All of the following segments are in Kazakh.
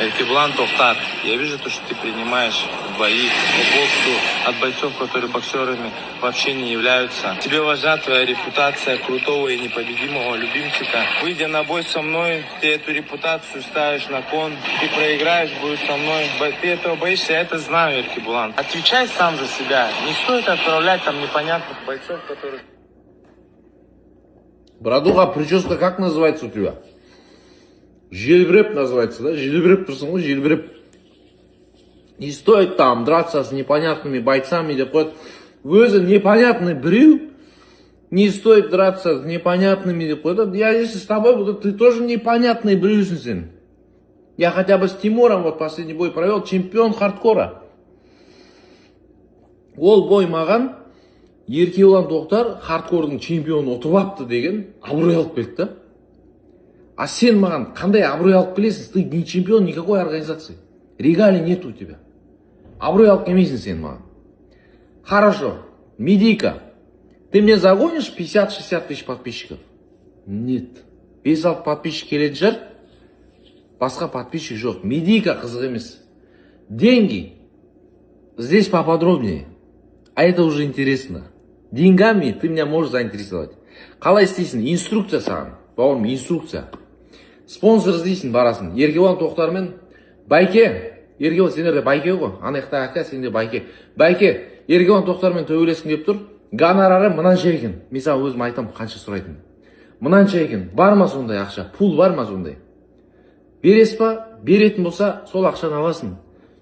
Эркебулан Тохтар, я вижу то, что ты принимаешь бои по боксу от бойцов, которые боксерами вообще не являются. Тебе важна твоя репутация крутого и непобедимого любимчика. Выйдя на бой со мной, ты эту репутацию ставишь на кон. Ты проиграешь, будешь со мной. Ты этого боишься, я это знаю, Эркебулан. Отвечай сам за себя. Не стоит отправлять там непонятных бойцов, которые... Братуха, прическа как называется у тебя? Желбреп называется, да? Желбреп тұрсың ғой, желбреп. Не стоит там драться с непонятными бойцами деп қояды. Өзі непонятный біреу, не стоит драться с непонятными деп қояды. Я если с тобой буду, ты тоже непонятный біреусің сен. Я хотя бы с Тимуром вот последний бой провел, чемпион хардкора. Ол бой маған Еркебулан Тоқтар хардкордың чемпионы ұтып апты деген абырой алып келді да. А сен маған қандай абырой алып келесің? Ты не чемпион никакой организации. Регалий нет у тебя. Абырой алып келмейсің сен маған. Хорошо. Медийка. Ты мне загонишь 50-60 тысяч подписчиков? Нет. 5-6 подписчик келетін шығар. Басқа подписчик жоқ. Медийка қызық емес. Деньги. Здесь поподробнее. А это уже интересно. Деньгами ты меня можешь заинтересовать. Қалай істейсің? Инструкция саған. Бауырым, инструкция. Спонсор іздейсің, барасың. Еркебулан Тоқтармен Байке. Еркебулан, сендерде Байке ғой. Анаяқта ака, сенде Байке. Байке, Еркебулан Тоқтармен төбелескің деп тұр. Гонорары мынанша екен. Мен саған өзім айтам қанша сұрайтын. Мынанша екен. Бар ма сондай ақша? Пул бар ма сондай? Берес па? Беретін болса, сол ақшаны аласың.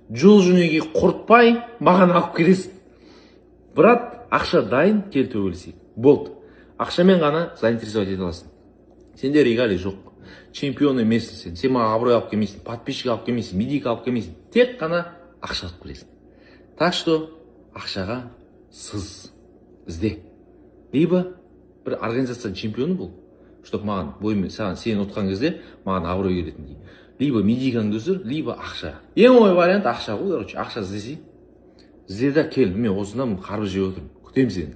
Жол жөнекей құртпай, маған алып келесің. Брат, ақша дайын, кел төбелесейік. Болды. Ақшамен ғана заинтересовать ете аласың. Сенде регалий жоқ. Чемпион емессің сен. Сен маған абырой алып келмейсің, подписчик алып келмейсің, медийка алып келмейсің. Тек қана ақша алып келесің. Так что ақшаға сыз ізде. Либо бір организацияның чемпионы бол, чтобы маған бойымен сен ұтқан кезде маған абырой келетіндей. Либо медийкаңды өсір, либо ақша. Ең оңай вариант ақша ғой, короче, ақша іздесей. Ізде да кел, мен осындан қарбыз жеп отырмын. Күтем сені.